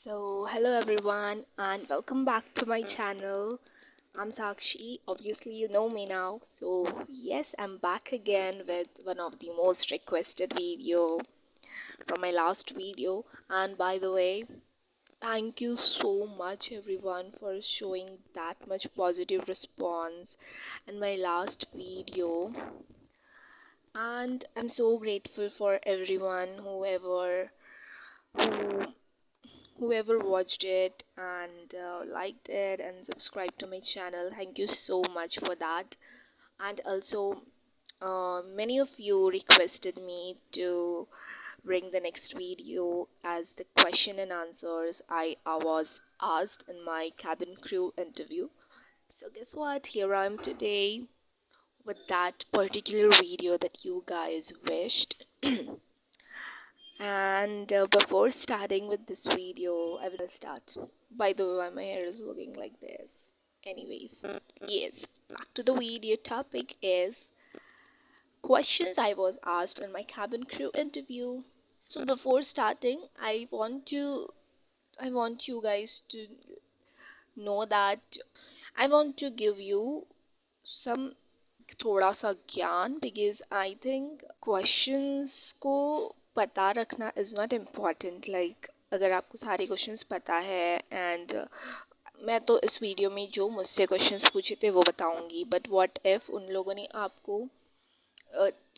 Hello everyone, and welcome back to my channel. I'm Sakshi. Obviously, you know me now. Yes, I'm back again with one of the most requested video from my last video. And by the way, thank you so much everyone for showing that much positive response in my last video. And I'm so grateful for everyone who whoever watched it and liked it and subscribed to my channel. Thank you so much for that. And also, many of you requested me to bring the next video as the question and answers I was asked in my cabin crew interview. So guess what, here I am today with that particular video that you guys wished. And before starting with this video, I will start. By the way, my hair is looking like this. Anyways, yes, back to the video. Topic is questions I was asked in my cabin crew interview. So before starting, I want you guys to know that I want to give you some थोड़ा सा ज्ञान because I think questions को पता रखना is not important. Like अगर आपको सारे questions पता है and मैं तो इस वीडियो में जो मुझसे क्वेश्चंस पूछे थे वो बताऊंगी, बट व्हाट इफ उन लोगों ने आपको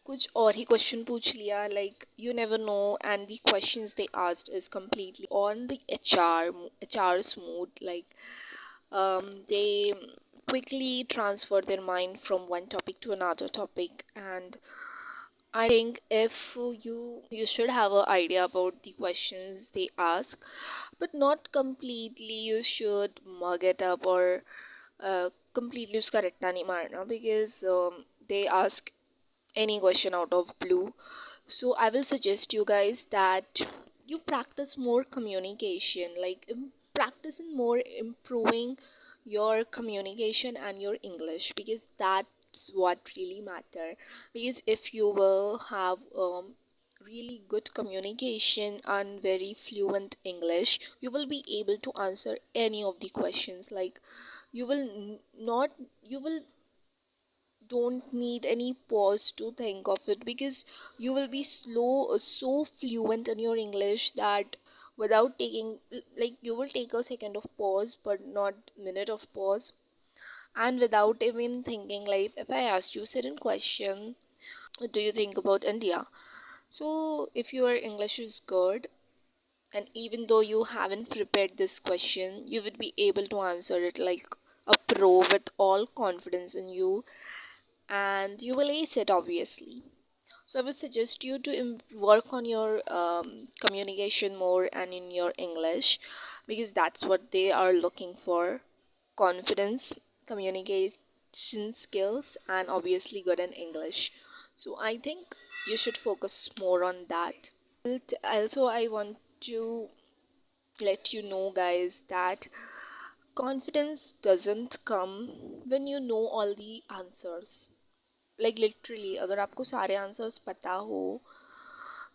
कुछ और ही क्वेश्चन पूछ लिया, like you never know, and the questions they asked is completely on the HR's mood, like they quickly transfer their mind from one topic to another topic. And I think if you should have an idea about the questions they ask, but not completely you should mug it up or completely uska ratta nahi marna, because they ask any question out of blue. So I will suggest you guys that you practice more communication, like practice in more improving your communication and your English, because that's what really matter. Because if you will have really good communication and very fluent English, you will be able to answer any of the questions. Like you will not you will don't need any pause to think of it, because you will be so fluent in your English that without taking, like you will take a second of pause but not minute of pause. And without even thinking, like if I asked you a certain question, what do you think about India? So if your English is good, and even though you haven't prepared this question, you would be able to answer it like a pro with all confidence in you, and you will ace it obviously. So I would suggest you to work on your communication more and in your English, because that's what they are looking for: confidence, communication skills, and obviously good in English. So I think you should focus more on that. But also, I want to let you know, guys, that confidence doesn't come when you know all the answers. Like literally अगर आपको सारे answers पता हो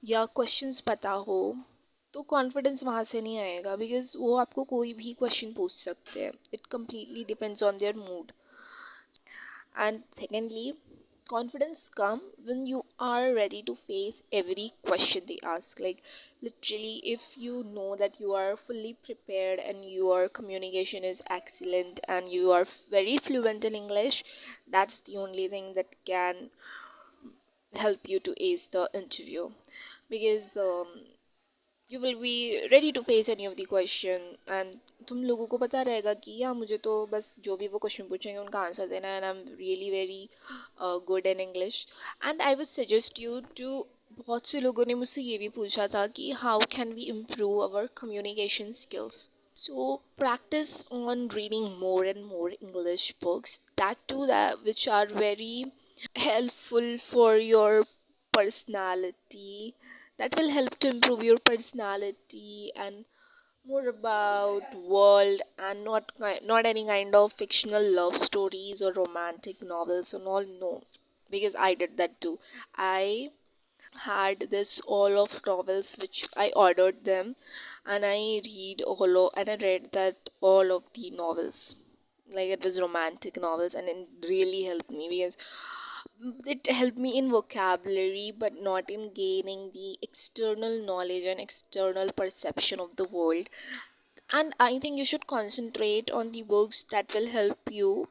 या questions पता हो तो confidence वहाँ से नहीं आएगा, बिकॉज वो आपको कोई भी क्वेश्चन पूछ सकते हैं. It completely depends on their mood. And secondly, confidence come when you are ready to face every question they ask. Like literally, if you know that you are fully prepared and your communication is excellent and you are very fluent in English, that's the only thing that can help you to ace the interview, because you will be ready to face any of the question. And तुम लोगों को पता रहेगा कि या मुझे तो बस जो भी वो क्वेश्चन पूछेंगे उनका आंसर देना है, and I am really very good in English. And I would suggest you to, बहुत से लोगों ने मुझसे ये भी पूछा था कि how can we improve our communication skills. So practice on reading more and more English books, that too that which are very helpful for your personality, that will help to improve your personality, and more about world, and not any kind of fictional love stories or romantic novels and all. No, because I did that too. I had this all of novels which I ordered them, and I read that all of the novels. Like it was romantic novels, and it really helped me because it helped me in vocabulary, but not in gaining the external knowledge and external perception of the world. And I think you should concentrate on the books that will help you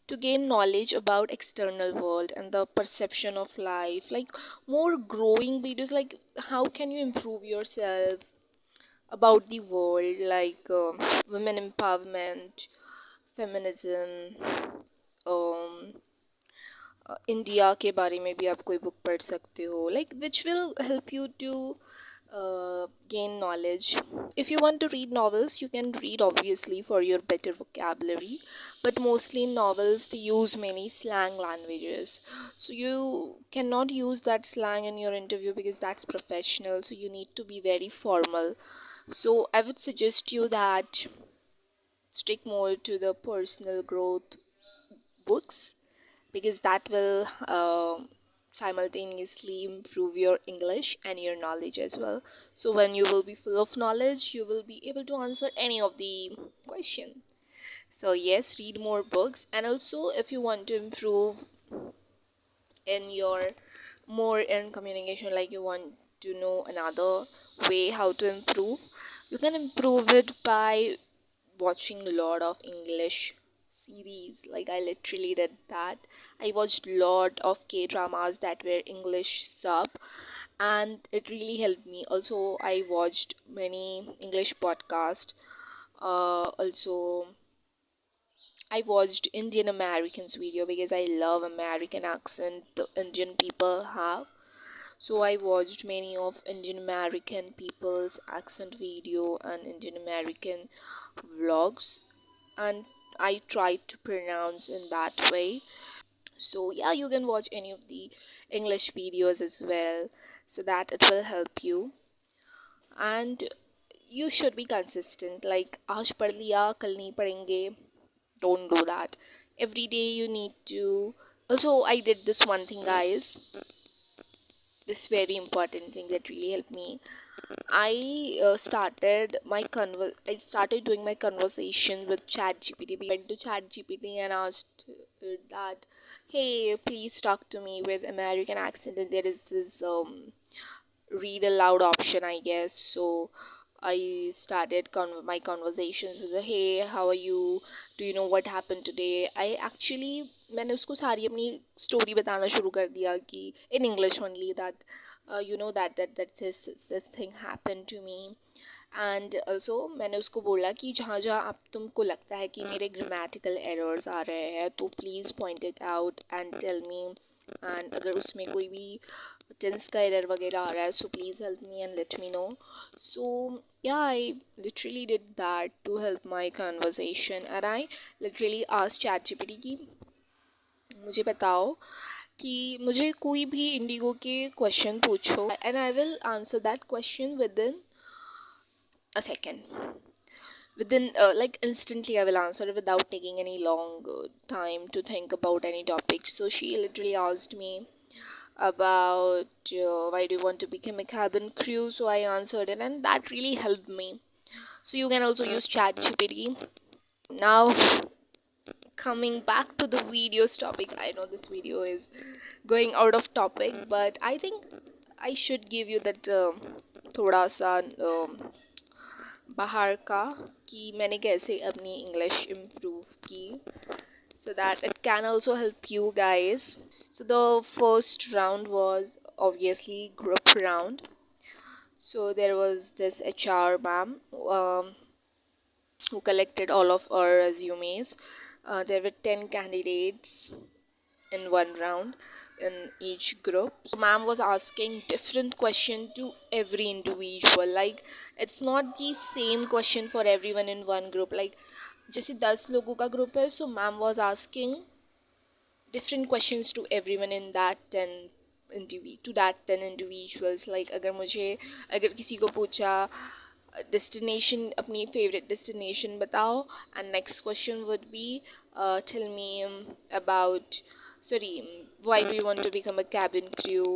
to gain knowledge about external world and the perception of life, like more growing videos, like how can you improve yourself about the world, like women empowerment, feminism, um India के बारे में भी आप कोई book पढ़ सकते हो, like which will help you to gain knowledge. If you want to read novels, you can read obviously for your better vocabulary, but mostly in novels they use many slang languages, so you cannot use that slang in your interview because that's professional, so you need to be very formal. So I would suggest you that stick more to the personal growth books because that will simultaneously improve your English and your knowledge as well. So when you will be full of knowledge, you will be able to answer any of the question. So yes, read more books, and also if you want to improve in your more in communication, like you want to know another way how to improve, you can improve it by watching a lot of English series. Like I literally did that. I watched a lot of K dramas that were English sub, and it really helped me. Also, I watched many English podcasts. Also, I watched Indian Americans video because I love American accent the Indian people have. So I watched many of Indian American people's accent video and Indian American vlogs, and I tried to pronounce in that way. So yeah, you can watch any of the English videos as well, so that it will help you. And you should be consistent, like आज पढ़ लिया कल नहीं पढ़ेंगे, don't do that. Every day you need to. Also, I did this one thing, guys, this very important thing that really helped me. I started doing my conversation with ChatGPT. Went to ChatGPT and asked that, hey, please talk to me with American accent. And there is this read aloud option, I guess. So I started my conversations with, hey, how are you? Do you know what happened today? I actually मैंने उसको सारी अपनी story बताना शुरू कर दिया कि in English only, that you know that this thing happened to me. And also मैंने उसको बोला कि जहाँ जहाँ आप तुमको लगता है कि मेरे ग्रामेटिकल एरर्स आ रहे हैं तो please point it out and tell me, and अगर उसमें कोई भी टेंस का एरर वगैरह आ रहा है so please help me and let me know. So yeah, I literally did that to help my conversation, and I literally asked ChatGPT कि मुझे बताओ कि मुझे कोई भी इंडिगो के क्वेश्चन पूछो and I will answer that question with in a second, within like instantly I will answer it without taking any long time to think about any topic. So she literally asked me about why do you want to become a cabin crew, so I answered it and that really helped me. So you can also use chat gpt. Now coming back to the videos topic, I know this video is going out of topic, but I think I should give you that थोड़ा सा बाहर का कि मैंने कैसे अपनी English improve की, so that it can also help you guys. So the first round was obviously group round. So there was this HR ma'am who collected all of our resumes. There were 10 candidates in one round in each group. So ma'am was asking different question to every individual. Like it's not the same question for everyone in one group. Like जैसे 10 लोगों का group है, so ma'am was asking different questions to everyone in that 10 individuals. Like अगर किसी को पूछा destination, अपनी favorite destination बताओ, and next question would be tell me about sorry, why do you want to become a cabin crew,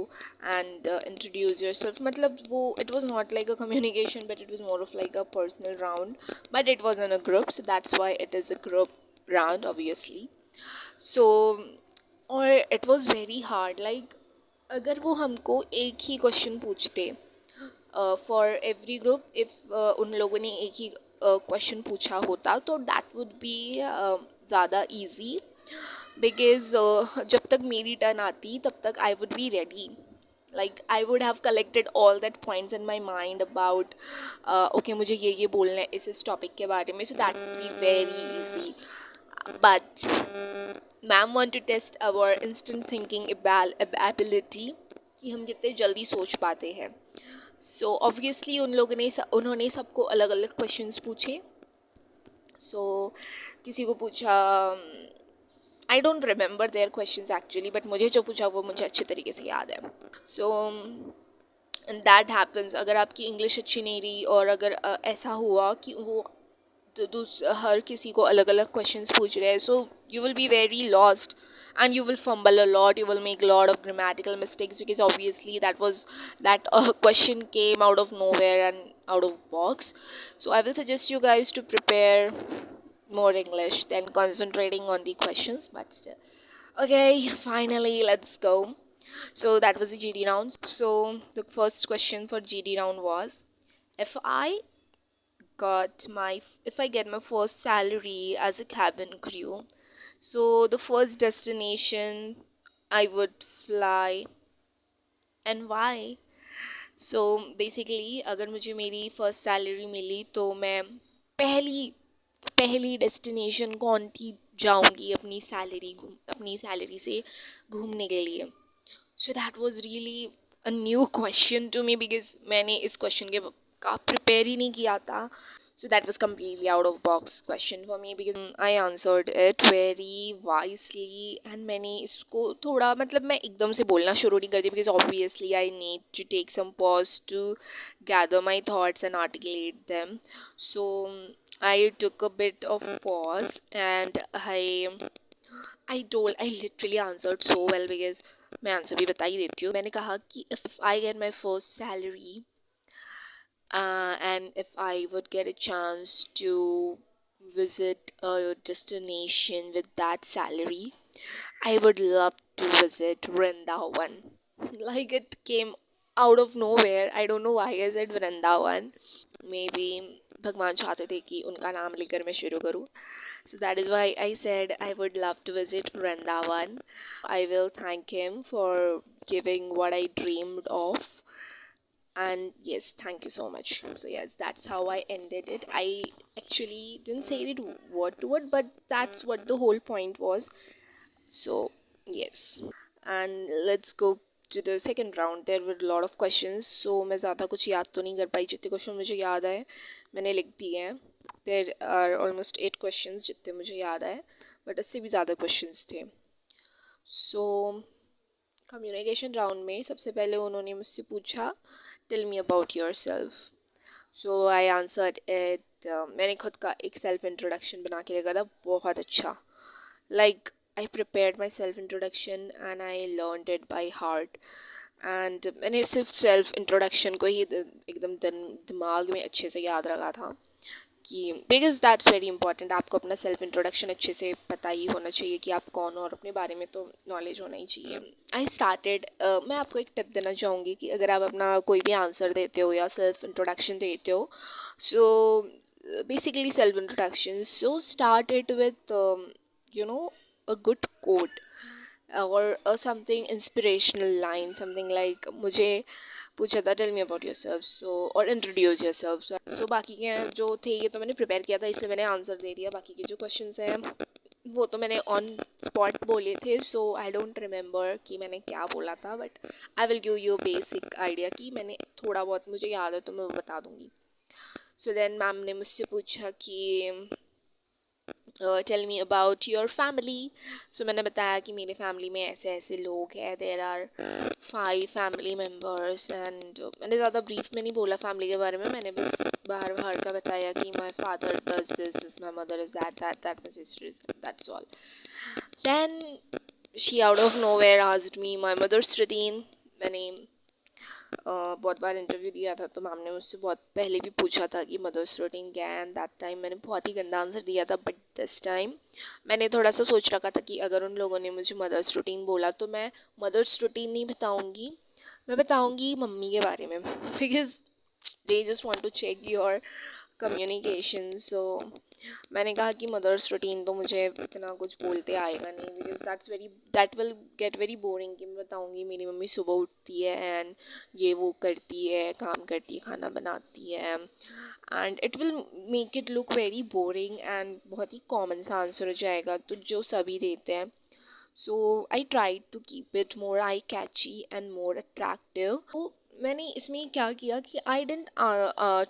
and introduce yourself. मतलब वो, it was not like a communication, but it was more of like a personal round, but it was in a group, so that's why it is a group round, obviously. So, और it was very hard, like अगर वो हमको एक ही question पूछते for every group, if उन लोगों ने एक ही क्वेश्चन पूछा होता तो दैट वुड बी ज़्यादा इजी, बिकॉज जब तक मेरी टर्न आती तब तक I would be ready, like I would have collected all that points in my mind about okay मुझे ये बोलना है इस टॉपिक के बारे में, so that would be very easy. But ma'am want to test our instant thinking ability, कि हम कितने जल्दी सोच पाते हैं. सो ऑब्वियसली उन्होंने सबको अलग अलग क्वेश्चंस पूछे. सो किसी को पूछा, I don't remember their questions actually, but मुझे जो पूछा वो मुझे अच्छे तरीके से याद है. सो एंड दैट हैपन्स, अगर आपकी इंग्लिश अच्छी नहीं रही और अगर ऐसा हुआ कि वो हर किसी को अलग अलग क्वेश्चंस पूछ रहे हैं, so you will be very lost and you will fumble a lot, you will make a lot of grammatical mistakes, because obviously that question came out of nowhere and out of box. So I will suggest you guys to prepare more English than concentrating on the questions, but still. Okay, finally let's go. So that was the GD round. So the first question for GD round was, if I if I get my first salary as a cabin crew, so the first destination I would fly, and why? So basically अगर मुझे मेरी first salary मिली तो मैं पहली पहली destination कौन सी जाऊंगी अपनी सैलरी से घूमने के लिए. So that was really a new question to me, because मैंने इस क्वेश्चन के का प्रिपेयर ही नहीं किया था. So that was completely out of box question for me, because I answered it very wisely, and मैंने इसको थोड़ा मतलब मैं एकदम से बोलना शुरू नहीं करती, because obviously I need to take some pause to gather my thoughts and articulate them. So I took a bit of pause, and I literally answered so well, because मैं आंसर भी बता ही देती हूँ. मैंने कहा कि if I get my first salary, and if I would get a chance to visit a destination with that salary, I would love to visit Vrindavan. Like, it came out of nowhere. I don't know why I said Vrindavan. Maybe भगवान चाहते थे कि उनका नाम लेकर मैं शुरू करूँ. So that is why I said I would love to visit Vrindavan. I will thank him for giving what I dreamed of. And yes, thank you so much. So yes, that's how I ended it. I actually didn't say it word to word, but that's what the whole point was. So yes, and let's go to the second round. There were a lot of questions, so मैं ज़्यादा कुछ याद तो नहीं कर पाई. जितने question मुझे याद आए मैंने लिख दिए हैं. There are almost 8 questions जितने मुझे याद आए, but इससे भी ज़्यादा questions थे. So कम्युनिकेशन राउंड में सबसे पहले उन्होंने मुझसे पूछा, tell me about yourself. So I answered it. मैंने खुद का एक सेल्फ इंट्रोडक्शन बना के रखा था बहुत अच्छा. Like I prepared my self introduction and I learned it by heart. And मैंने सिर्फ सेल्फ इंट्रोडक्शन को ही एकदम दिमाग में अच्छे से याद रखा था, कि बिकॉज दैट्स वेरी इंपॉर्टेंट. आपको अपना सेल्फ इंट्रोडक्शन अच्छे से पता ही होना चाहिए कि आप कौन हो, और अपने बारे में तो नॉलेज होना ही चाहिए. आई स्टार्टेड, मैं आपको एक टिप देना चाहूँगी कि अगर आप अपना कोई भी आंसर देते हो या सेल्फ इंट्रोडक्शन देते हो, so basically self introduction, so start it with a good quote or something inspirational line, something like मुझे पूछा था tell me about yourself, so और इंट्रोड्यूस योर सेल्फ. सो बाकी के जो थे ये तो मैंने प्रिपेयर किया था, इसलिए मैंने आंसर दे दिया. बाकी के जो क्वेश्चंस हैं वो तो मैंने ऑन स्पॉट बोले थे, सो आई डोंट रिमेंबर कि मैंने क्या बोला था, but I will give you basic idea कि मैंने थोड़ा बहुत मुझे याद है तो मैं बता दूँगी. सो देन मैम ने मुझसे पूछा कि tell me about your family. So मैंने बताया कि मेरे फैमिली में ऐसे ऐसे लोग हैं. There are 5 family members. And मैंने ज़्यादा ब्रीफ में नहीं बोला फैमिली के बारे में, मैंने बस बाहर बाहर का बताया कि my father does this, my mother is that, my sister is that's all. Then she out of nowhere asked me my mother's routine. मैंने बहुत बार इंटरव्यू दिया था, तो मैम ने मुझसे बहुत पहले भी पूछा था कि मदर्स रूटीन क्या है, एंड दैट टाइम मैंने बहुत ही गंदा आंसर दिया था. बट दिस टाइम मैंने थोड़ा सा सोच रखा था कि अगर उन लोगों ने मुझे मदर्स रूटीन बोला तो मैं मदर्स रूटीन नहीं बताऊंगी, मैं बताऊंगी मम्मी के बारे में. Because they just want to check your communication. So मैंने कहा कि मदर्स रूटीन तो मुझे इतना कुछ बोलते आएगा नहीं, because that will get very boring कि मैं बताऊँगी मेरी मम्मी सुबह उठती है एंड ये वो करती है, काम करती है, खाना बनाती है, and it will make it look very boring and बहुत ही कॉमन सा आंसर हो जाएगा, तो जो सभी देते हैं. So I try to keep it more eye catchy and more attractive. तो मैंने इसमें क्या किया कि I didn't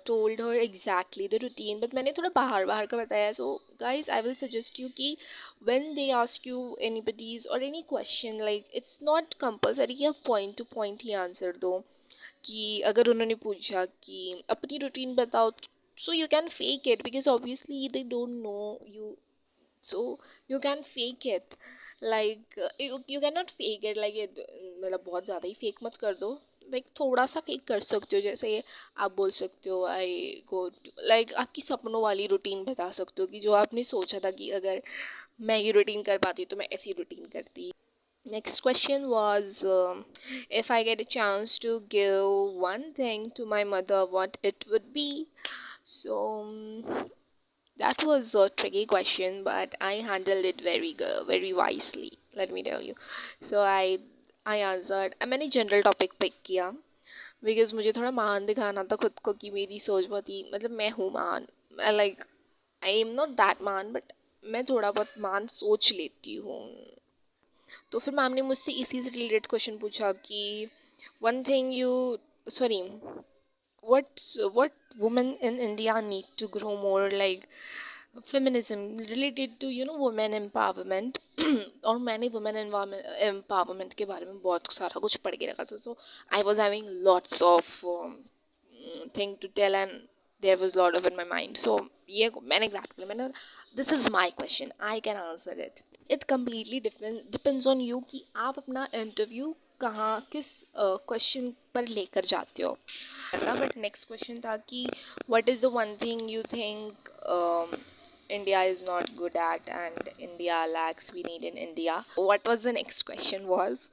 told her exactly the routine, but मैंने थोड़ा बाहर बाहर का बताया. So guys I will suggest you कि when they ask you anybody's और any question, like it's not compulsory कि आप पॉइंट टू पॉइंट ही आंसर दो. कि अगर उन्होंने पूछा कि अपनी रूटीन बताओ, so you can fake it because obviously they don't know you. So you can fake it, like you cannot fake it like it, मतलब बहुत ज़्यादा ही फेक मत कर दो. लाइक थोड़ा सा फेक कर सकते हो, जैसे आप बोल सकते हो आई गो लाइक आपकी सपनों वाली रूटीन बता सकते हो कि जो आपने सोचा था कि अगर मैं ये रूटीन कर पाती तो मैं ऐसी रूटीन करती. Next question was, if I get a chance to give one thing to my mother, what it would be. So that was a tricky question, but I handled it very good, very wisely. Let me tell you. So I answered. मैंने general topic pick किया because मुझे थोड़ा महान दिखाना था खुद को कि मेरी सोच बहुत ही, मतलब मैं हूँ महान. Like I am not that महान, बट मैं थोड़ा बहुत महान सोच लेती हूँ. तो फिर मैम ने मुझसे इसी से रिलेटेड क्वेश्चन पूछा कि one thing you sorry what women in India need to grow more, like feminism related to women empowerment. और मैंने women empowerment के बारे में बहुत सारा कुछ पढ़ के रखा था. So I was having lots of thing to tell, and there was lot of in my mind. So ये मैंने grab कर लिया. मैंने this is my question, I can answer it. It completely depends on you कि आप अपना interview कहाँ किस क्वेश्चन पर लेकर जाते हो. बट नेक्स्ट क्वेश्चन था कि what is the one thing you think India is not good at and India lacks we need in India. What was the next question was,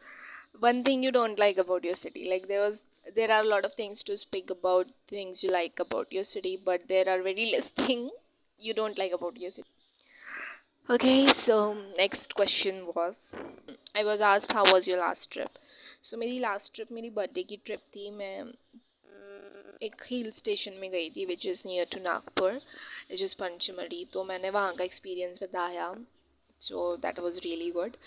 one thing you don't like about your city. Like there are a lot of things to speak about, things you like about your city, but there are very less thing you don't like about your city. Okay, so next question was, I was asked how was your last trip. So मेरी last trip मेरी birthday की trip थी. मैं एक hill station में गई थी which is near to Nagpur, which is Pachmarhi. तो मैंने वहाँ का एक्सपीरियंस बताया. So that was really good.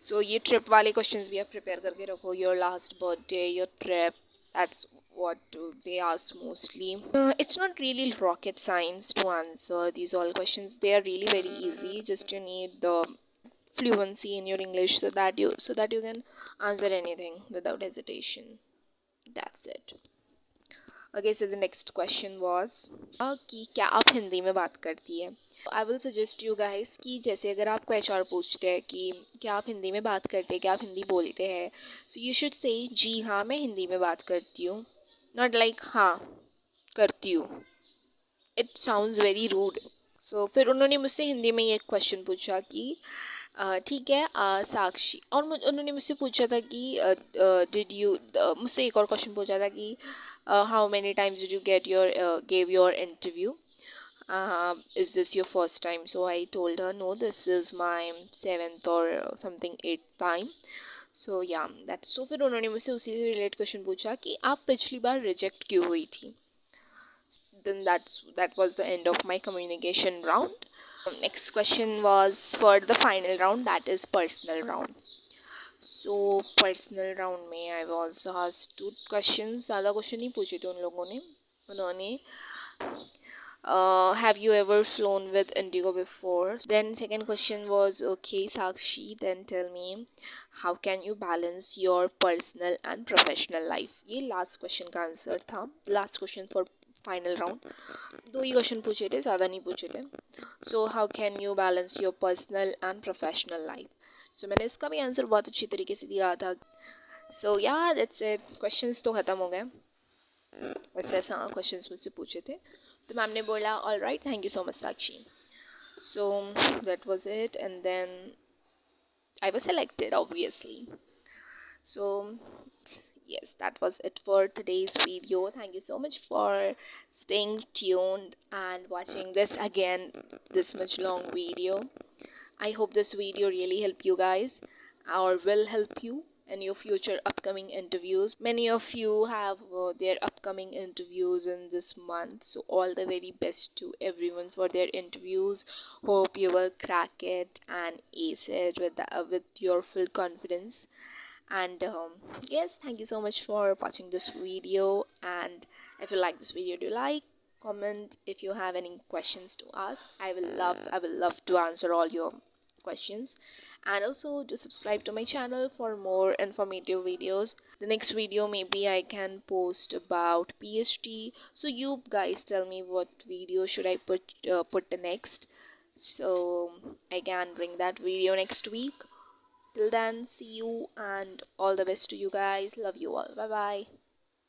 So ये ट्रिप वाले क्वेश्चंस भी आप प्रिपेयर करके रखो. Your last birthday, your trip, that's what they ask mostly. It's not really rocket science to answer these all questions. They are really very easy. Just you need the fluency in your English so that you can answer anything without hesitation. That's it. Okay, so the next question was कि क्या आप हिंदी में बात करती है. आई will suggest you guys कि जैसे अगर आपको HR पूछते हैं कि क्या आप हिंदी में बात करते हैं, क्या आप हिंदी बोलते हैं, सो यू शुड से जी हाँ मैं हिंदी में बात करती हूँ, नॉट लाइक हाँ करती हूँ. It sounds very rude. So फिर उन्होंने मुझसे हिंदी में ये क्वेश्चन पूछा कि ठीक है साक्षी, और उन्होंने मुझसे पूछा था कि डिड यू मुझसे एक और क्वेश्चन पूछा था कि how many times did you gave your interview, is this your first time. So I told her no, this is my 7th or something 8th time. So yeah, that. So फिर उन्होंने मुझसे उसी से related question पूछा कि आप पिछली बार reject क्यों हुई थी. Then that was the end of my communication round. Next question was for the final round, that is personal round. So personal round में I was asked 2 questions. ज़्यादा क्वेश्चन नहीं पूछे थे उन लोगों ने. उन्होंने have you ever flown with IndiGo before? Then second question was, okay Sakshi, then tell me how can you balance your personal and professional life. ये last question का आंसर था. Last question for final round. 2 he question पूछे थे, ज़्यादा नहीं पूछे थे. So how can you balance your personal and professional life? सो मैंने इसका भी आंसर बहुत अच्छी तरीके से दिया था. सो या दैट्स इट. क्वेश्चंस तो ख़त्म हो गए. वैसे ऐसा क्वेश्चंस मुझसे पूछे थे तो मैम ने बोला all right, thank you so much Sakshi. So that was it and then I was selected obviously. So yes, that was it for today's video. Thank you so much for staying tuned and watching this again, this much long video. I hope this video really helped you guys or will help you in your future upcoming interviews. Many of you have their upcoming interviews in this month, so all the very best to everyone for their interviews. Hope you will crack it and ace it with your full confidence. And yes, thank you so much for watching this video. And if you like this video, do like, comment. If you have any questions to ask, I will love to answer all your questions. And also do subscribe to my channel for more informative videos. The next video maybe I can post about PhD, so you guys tell me what video should I put the next, so I can bring that video next week. Till then, see you and all the best to you guys. Love you all. Bye bye.